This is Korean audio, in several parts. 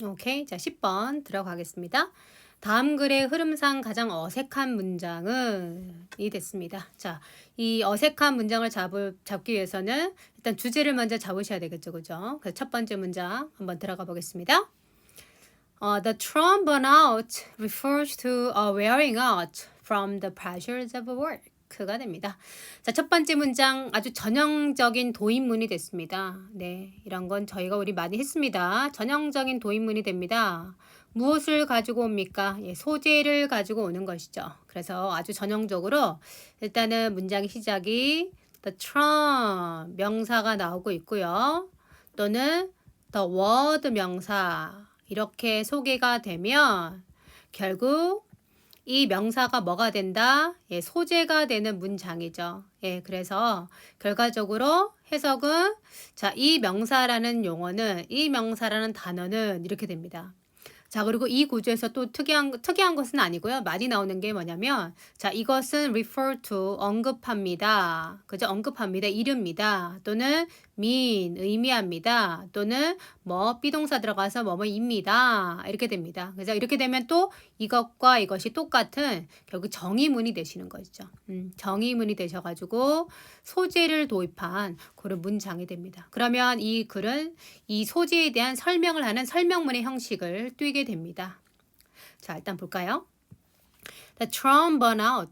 오케이. 자, 10번 들어가겠습니다. 다음 글의 흐름상 가장 어색한 문장은 이 됐습니다. 자, 이 어색한 문장을 잡기 위해서는 일단 주제를 먼저 잡으셔야 되겠죠. 그죠? 그래서 첫 번째 문장 한번 들어가 보겠습니다. The term burnout refers to a wearing out from the pressures of work가 됩니다. 자, 첫 번째 문장 아주 전형적인 도입문이 됐습니다. 네, 이런 건 저희가 우리 많이 했습니다. 전형적인 도입문이 됩니다. 무엇을 가지고 옵니까? 예, 소재를 가지고 오는 것이죠. 그래서 아주 전형적으로 일단은 문장의 시작이 the term 명사가 나오고 있고요. 또는 the word 명사 이렇게 소개가 되면 결국 이 명사가 뭐가 된다? 예, 소재가 되는 문장이죠. 예, 그래서 결과적으로 해석은 자, 이 명사라는 용어는 이 명사라는 단어는 이렇게 됩니다. 자, 그리고 이 구조에서 또 특이한 것은 아니고요. 많이 나오는 게 뭐냐면, 자, 이것은 refer to, 언급합니다. 그죠? 언급합니다. 이릅니다. 또는 mean, 의미합니다. 또는 뭐, 비동사 들어가서 뭐뭐입니다. 이렇게 됩니다. 그래서 이렇게 되면 또 이것과 이것이 똑같은 결국 정의문이 되시는 거죠. 정의문이 되셔가지고 소재를 도입한 그런 문장이 됩니다. 그러면 이 글은 이 소재에 대한 설명을 하는 설명문의 형식을 띠게 됩니다. 자, 일단 볼까요? The term burnout.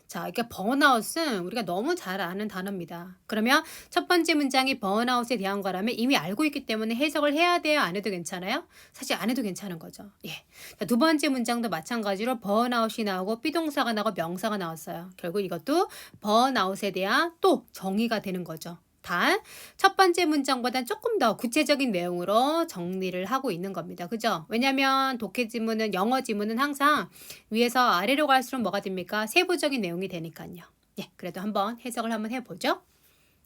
자, 이게 burnout은 우리가 너무 잘 아는 단어입니다. 그러면 첫 번째 문장이 burnout에 대한 거라면 이미 알고 있기 때문에 해석을 해야 돼요? 안 해도 괜찮아요? 사실 안 해도 괜찮은 거죠. 예. 자, 두 번째 문장도 마찬가지로 burnout이 나오고 비동사가 나오고 명사가 나왔어요. 결국 이것도 burnout에 대한 또 정의가 되는 거죠. 단, 첫 번째 문장보다 조금 더 구체적인 내용으로 정리를 하고 있는 겁니다. 그죠? 왜냐면 독해 지문은, 영어 지문은 항상 위에서 아래로 갈수록 뭐가 됩니까? 세부적인 내용이 되니까요. 예, 그래도 한번 해석을 한번 해보죠.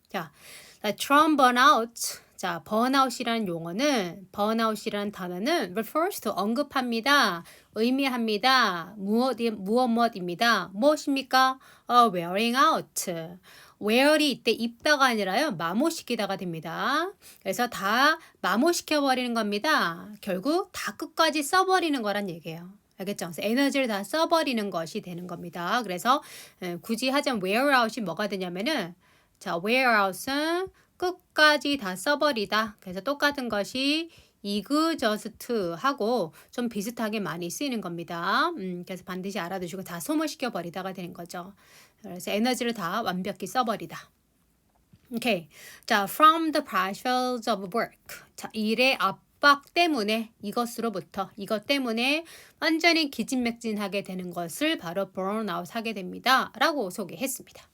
자, from burnout. 자, burnout이라는 용어는, burnout이라는 단어는 refers to 언급합니다. 의미합니다. 무엇입니다. 무엇입니까? wearing out. wear이 이때 입다가 아니라요. 마모시키다가 됩니다. 그래서 다 마모시켜버리는 겁니다. 결국 다 끝까지 써버리는 거란 얘기예요. 알겠죠? 그래서 에너지를 다 써버리는 것이 되는 겁니다. 그래서 굳이 하자면 wear out이 뭐가 되냐면은 자, wear out은 끝까지 다 써버리다. 그래서 똑같은 것이 exhaust 하고 좀 비슷하게 많이 쓰이는 겁니다. 그래서 반드시 알아두시고 다 소모시켜 버리다가 되는 거죠. 그래서 에너지를 다 완벽히 써버리다. 오케이. 자, from the pressures of work. 자, 일의 압박 때문에 이것으로부터 이것 때문에 완전히 기진맥진하게 되는 것을 바로 burnout 하게 됩니다. 라고 소개했습니다.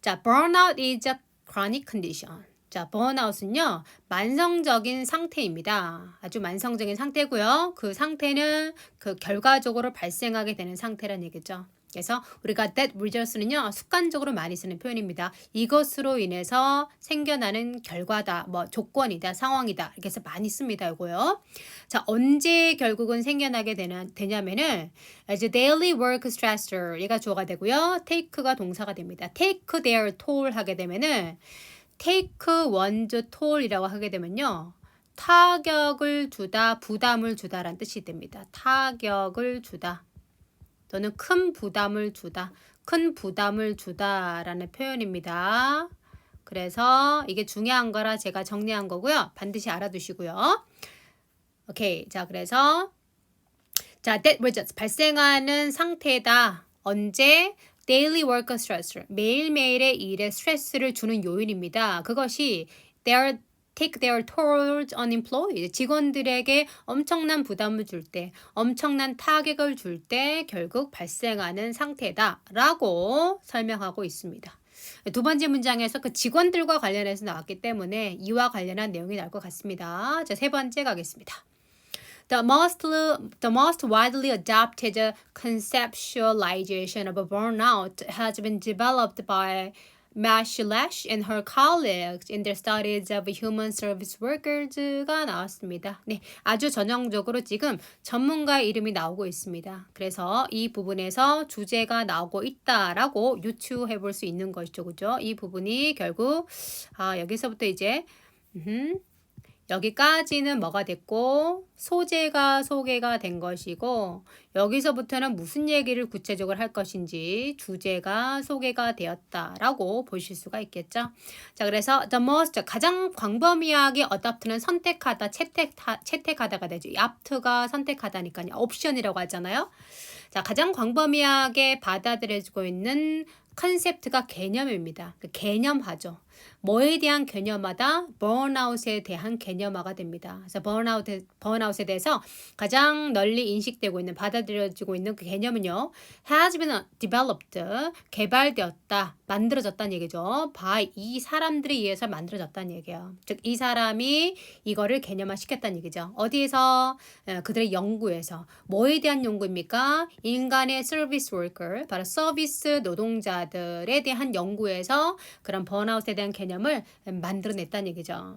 자, burnout is a chronic condition. 자, burnout은요, 만성적인 상태입니다. 아주 만성적인 상태고요. 그 상태는 그 결과적으로 발생하게 되는 상태란 얘기죠. 그래서 우리가 that results는요, 습관적으로 많이 쓰는 표현입니다. 이것으로 인해서 생겨나는 결과다, 뭐 조건이다, 상황이다. 이렇게 해서 많이 씁니다, 이거요. 자, 언제 결국은 생겨나게 되냐면은 as a daily work stressor 얘가 주어가 되고요. take가 동사가 됩니다. take their toll 하게 되면은 take one's toll이라고 하게 되면요. 타격을 주다, 부담을 주다라는 뜻이 됩니다. 타격을 주다. 또는 큰 부담을 주다. 큰 부담을 주다라는 표현입니다. 그래서 이게 중요한 거라 제가 정리한 거고요. 반드시 알아두시고요. 오케이. 자, 그래서 자, that results 발생하는 상태다. 언제? daily work stress. 매일매일의 일에 스트레스를 주는 요인입니다. 그것이 take their tolls on employees. 직원들에게 엄청난 부담을 줄 때, 엄청난 타격을 줄 때 결국 발생하는 상태다라고 설명하고 있습니다. 두 번째 문장에서 그 직원들과 관련해서 나왔기 때문에 이와 관련한 내용이 나올 것 같습니다. 자, 세 번째 가겠습니다. The most widely adopted conceptualization of burnout has been developed by Mash and her colleagues in their studies of human service workers가 나왔습니다. 네, 아주 전형적으로 지금 전문가의 이름이 나오고 있습니다. 그래서 이 부분에서 주제가 나오고 있다라고 유추해 볼 수 있는 것이죠. 그죠? 이 부분이 결국 여기서부터 이제 여기까지는 뭐가 됐고 소재가 소개가 된 것이고 여기서부터는 무슨 얘기를 구체적으로 할 것인지 주제가 소개가 되었다라고 보실 수가 있겠죠. 자, 그래서 the most 가장 광범위하게 adopt는 선택하다, 채택하다가 되죠. 이 apt가 선택하다니까요. 옵션이라고 하잖아요. 자, 가장 광범위하게 받아들여지고 있는 컨셉트가 개념입니다. 그 개념화죠. 뭐에 대한 개념화다? 번아웃에 대한 개념화가 됩니다. 그래서 번아웃에 대해서 가장 널리 인식되고 있는, 받아들여지고 있는 그 개념은요. has been developed, 개발되었다, 만들어졌다는 얘기죠. by 이 사람들에 의해서 만들어졌다는 얘기예요. 즉, 이 사람이 이거를 개념화시켰다는 얘기죠. 어디에서? 그들의 연구에서. 뭐에 대한 연구입니까? 인간의 서비스 워커, 바로 서비스 노동자들에 대한 연구에서 그런 번아웃에 대한 개념을 만들어냈다는 얘기죠.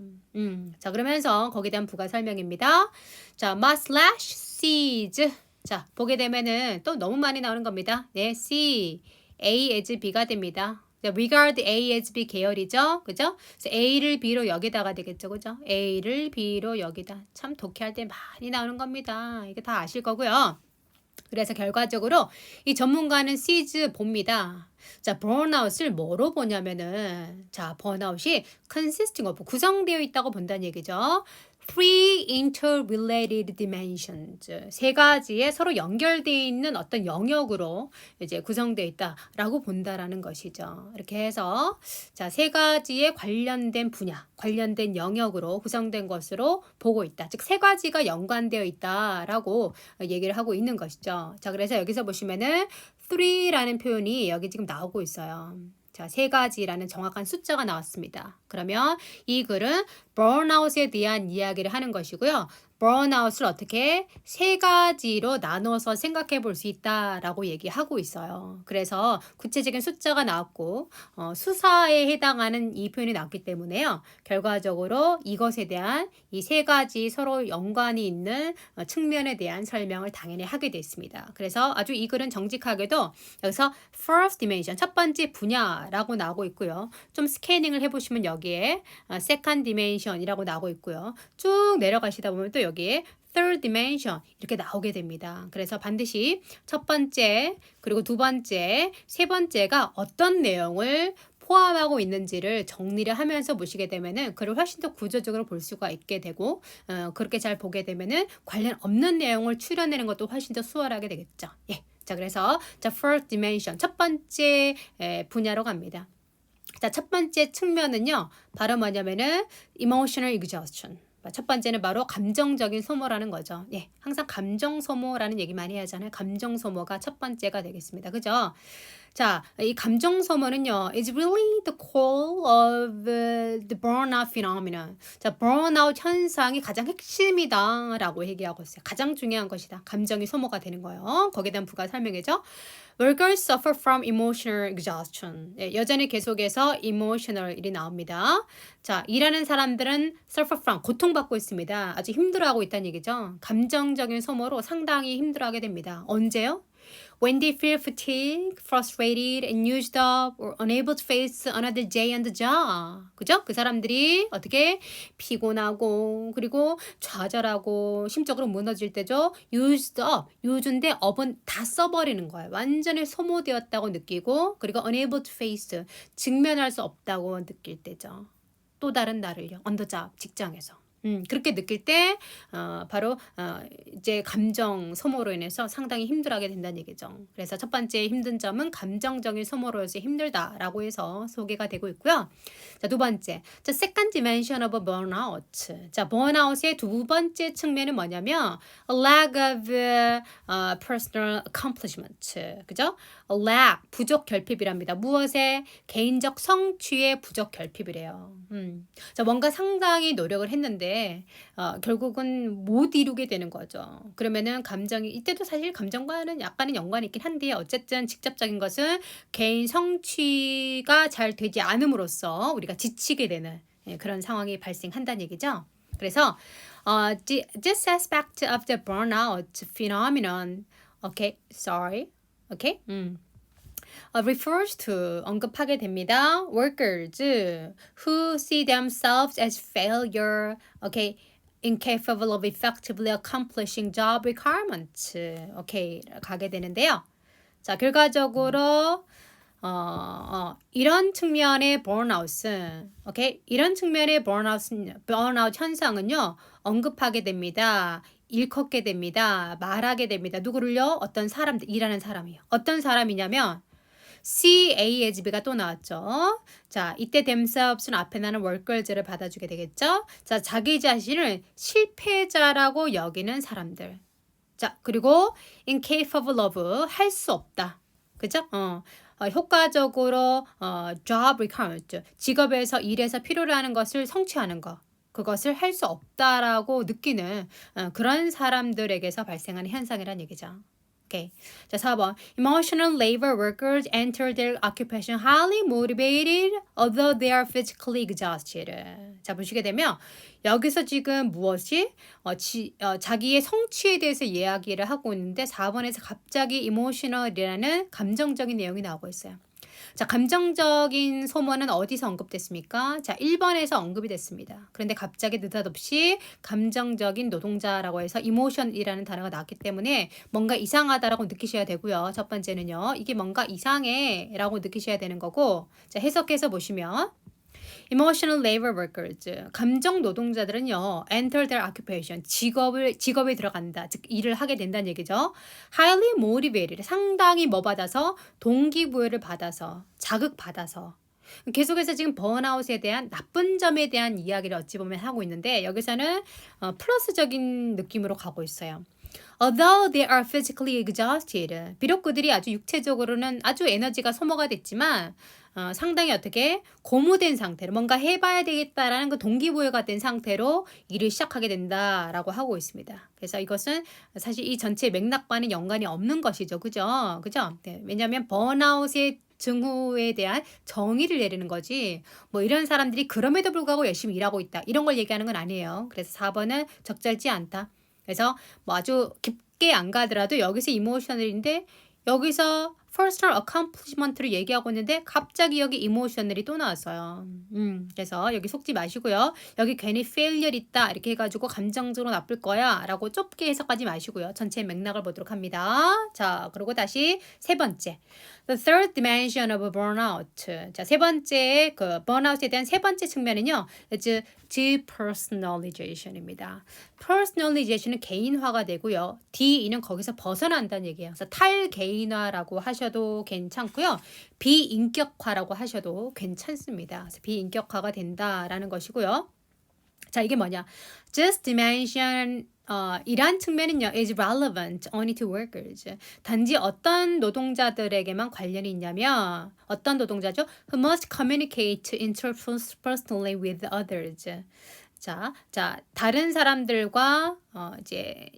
자, 그러면서 거기에 대한 부가 설명입니다. 자, /seeds. 자, 보게 되면은 또 너무 많이 나오는 겁니다. 네, C, A as B가 됩니다. regard A as B 계열이죠. 그죠? 그래서 A를 B로 여기다가 되겠죠. 그죠? A를 B로 여기다. 참 독해할 때 많이 나오는 겁니다. 이거 다 아실 거고요. 그래서 결과적으로 이 전문가는 seeds 봅니다. 자, burnout을 뭐로 보냐면은 자, burnout이 consisting of 구성되어 있다고 본다는 얘기죠. Three interrelated dimensions. 세 가지의 서로 연결되어 있는 어떤 영역으로 이제 구성되어 있다라고 본다라는 것이죠. 이렇게 해서 자, 세 가지의 관련된 분야, 관련된 영역으로 구성된 것으로 보고 있다. 즉, 세 가지가 연관되어 있다라고 얘기를 하고 있는 것이죠. 자, 그래서 여기서 보시면은 three라는 표현이 여기 지금 나오고 있어요. 자, 세 가지라는 정확한 숫자가 나왔습니다. 그러면 이 글은 burnout에 대한 이야기를 하는 것이고요. burnout을 어떻게 세 가지로 나눠서 생각해 볼 수 있다라고 얘기하고 있어요. 그래서 구체적인 숫자가 나왔고 수사에 해당하는 이 표현이 나왔기 때문에요. 결과적으로 이것에 대한 이 세 가지 서로 연관이 있는 측면에 대한 설명을 당연히 하게 됐습니다. 그래서 아주 이 글은 정직하게도 여기서 first dimension, 첫 번째 분야라고 나오고 있고요. 좀 스캐닝을 해보시면 여기에 second dimension이라고 나오고 있고요. 쭉 내려가시다 보면 또 여기에 third dimension 이렇게 나오게 됩니다. 그래서 반드시 첫 번째, 그리고 두 번째, 세 번째가 어떤 내용을 포함하고 있는지를 정리를 하면서 보시게 되면은 그걸 훨씬 더 구조적으로 볼 수가 있게 되고 그렇게 잘 보게 되면은 관련 없는 내용을 추려내는 것도 훨씬 더 수월하게 되겠죠. 예. 자, 그래서 자, first dimension 첫 번째 분야로 갑니다. 자, 첫 번째 측면은요. 바로 뭐냐면은 emotional exhaustion. 첫 번째는 바로 감정적인 소모라는 거죠. 예, 항상 감정 소모라는 얘기 많이 하잖아요. 감정 소모가 첫 번째가 되겠습니다. 그죠? 자, 이 감정 소모는요, is really the core of the burnout phenomenon. 자, burnout 현상이 가장 핵심이다라고 얘기하고 있어요. 가장 중요한 것이다. 감정이 소모가 되는 거예요. 거기에 대한 부가 설명이죠. Workers suffer from emotional exhaustion. 예, 여전히 계속해서 emotional이 나옵니다. 자, 일하는 사람들은 suffer from, 고통받고 있습니다. 아주 힘들어하고 있다는 얘기죠. 감정적인 소모로 상당히 힘들어하게 됩니다. 언제요? When they feel fatigued, frustrated, and used up, or unable to face another day on the job. 그죠? 그 사람들이 어떻게 피곤하고 그리고 좌절하고 심적으로 무너질 때죠. Used up, use인데 up은 다 써버리는 거예요. 완전히 소모되었다고 느끼고 그리고 unable to face, 직면할 수 없다고 느낄 때죠. 또 다른 나를요. on the job, 직장에서. 그렇게 느낄 때 바로 이제 감정 소모로 인해서 상당히 힘들어하게 된다는 얘기죠. 그래서 첫 번째 힘든 점은 감정적인 소모로서 힘들다라고 해서 소개가 되고 있고요. 자, 두 번째, 자, second dimension of burnout. 자, burnout의 두 번째 측면은 뭐냐면 a lack of personal accomplishment. 그죠? a lack, 부족 결핍이랍니다. 무엇에? 개인적 성취의 부족 결핍이래요. 자, 뭔가 상당히 노력을 했는데 결국은 못 이루게 되는 거죠. 그러면은 감정이 이때도 사실 감정과는 약간은 연관이 있긴 한데 어쨌든 직접적인 것은 개인 성취가 잘 되지 않음으로써 우리가 지치게 되는 그런 상황이 발생한다는 얘기죠. 그래서 this aspect of the burnout phenomenon, okay, sorry, okay. refers to 언급하게 됩니다. workers who see themselves as failure, okay, incapable of effectively accomplishing job requirements. 오케이, 가게 되는데요. 자, 결과적으로 이런 측면의 burnout, 오케이, 이런 측면의 burnout 현상은요 언급하게 됩니다. 일컫게 됩니다. 말하게 됩니다. 누구를요? 어떤 사람들, 일하는 사람이요. 어떤 사람이냐면 C, A as B가 또 나왔죠. 자, 이때 themselves는 앞에 나는 workers를 받아주게 되겠죠. 자, 자기 자신을 실패자라고 여기는 사람들. 자, 그리고 incapable of, 할 수 없다. 그죠? 효과적으로 job requirement, 직업에서 일에서 필요로 하는 것을 성취하는 것. 그것을 할 수 없다라고 느끼는 그런 사람들에게서 발생하는 현상이란 얘기죠. 오케이. 자, 4번. Emotional labor workers enter their occupation highly motivated although they are physically exhausted. 자, 보시게 되면 여기서 지금 무엇이 자기의 성취에 대해서 이야기를 하고 있는데 4번에서 갑자기 emotional이라는 감정적인 내용이 나오고 있어요. 자, 감정적인 소모는 어디서 언급됐습니까? 자, 1번에서 언급이 됐습니다. 그런데 갑자기 느닷없이 감정적인 노동자라고 해서 emotion이라는 단어가 나왔기 때문에 뭔가 이상하다라고 느끼셔야 되고요. 첫 번째는요. 이게 뭔가 이상해 라고 느끼셔야 되는 거고, 자, 해석해서 보시면 Emotional labor workers, 감정 노동자들은요, enter their occupation, 직업에 들어간다, 즉 일을 하게 된다는 얘기죠. Highly motivated, 상당히 뭐 받아서 동기부여를 받아서 자극받아서 계속해서 지금 번아웃에 대한 나쁜 점에 대한 이야기를 어찌 보면 하고 있는데 여기서는 플러스적인 느낌으로 가고 있어요. Although they are physically exhausted, 비록 그들이 아주 육체적으로는 아주 에너지가 소모가 됐지만 상당히 어떻게 고무된 상태로 뭔가 해봐야 되겠다라는 그 동기부여가 된 상태로 일을 시작하게 된다라고 하고 있습니다. 그래서 이것은 사실 이 전체 맥락과는 연관이 없는 것이죠. 그죠? 그죠? 네, 왜냐하면 번아웃의 증후에 대한 정의를 내리는 거지 뭐 이런 사람들이 그럼에도 불구하고 열심히 일하고 있다 이런 걸 얘기하는 건 아니에요. 그래서 4번은 적절치 않다. 그래서 뭐 아주 깊게 안 가더라도 여기서 이모셔널인데 여기서 personal accomplishment를 얘기하고 있는데 갑자기 여기 이모셔널이 또 나왔어요. 그래서 여기 속지 마시고요. 여기 괜히 failure 있다 이렇게 해가지고 감정적으로 나쁠 거야 라고 좁게 해석하지 마시고요. 전체 맥락을 보도록 합니다. 자, 그리고 다시 세 번째. The third dimension of burnout. 자, 세 번째 그 burnout에 대한 세 번째 측면은요. It's depersonalization입니다. personalization은 개인화가 되고요. D는 거기서 벗어난다는 얘기예요. 그래서 탈개인화라고 하셔도 괜찮고요. 비인격화라고 하셔도 괜찮습니다. 그래서 비인격화가 된다라는 것이고요. 자, 이게 뭐냐? This dimension 이러한 측면은요, is relevant only to workers. 단지 어떤 노동자들에게만 관련이 있냐면 어떤 노동자죠? Who must communicate interpersonally with others. 자, 다른 사람들과 이제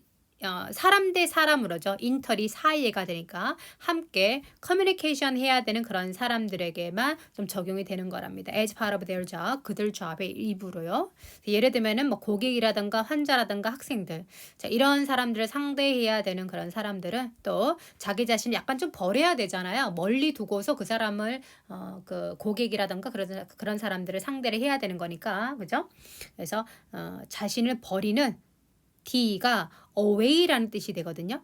사람 대 사람으로죠. 인터리 사이가 되니까 함께 커뮤니케이션 해야 되는 그런 사람들에게만 좀 적용이 되는 거랍니다. As part of their job, 그들 job의 일부로요. 예를 들면은 뭐 고객이라든가 환자라든가 학생들, 자, 이런 사람들을 상대해야 되는 그런 사람들은 또 자기 자신을 약간 좀 버려야 되잖아요. 멀리 두고서 그 사람을 그 고객이라든가 그런 사람들을 상대를 해야 되는 거니까, 그죠? 그래서 자신을 버리는 D가 away라는 뜻이 되거든요.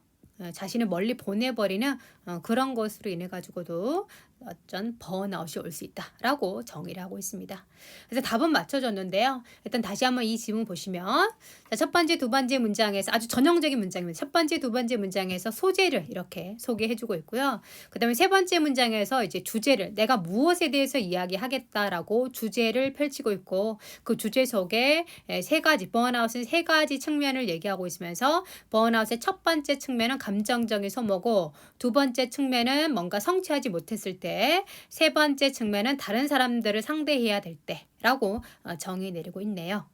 자신을 멀리 보내버리는 그런 것으로 인해 가지고도 어떤 번아웃이 올 수 있다라고 정의를 하고 있습니다. 그래서 답은 맞춰줬는데요. 일단 다시 한번 이 지문 보시면 자, 첫 번째, 두 번째 문장에서 아주 전형적인 문장입니다. 첫 번째, 두 번째 문장에서 소재를 이렇게 소개해주고 있고요. 그 다음에 세 번째 문장에서 이제 주제를 내가 무엇에 대해서 이야기하겠다라고 주제를 펼치고 있고 그 주제 속에 세 가지 번아웃은 세 가지 측면을 얘기하고 있으면서 번아웃의 첫 번째 측면은 감정적인 소모고 두 번째 측면은 뭔가 성취하지 못했을 때 세 번째 측면은 다른 사람들을 상대해야 될 때라고 정의 내리고 있네요.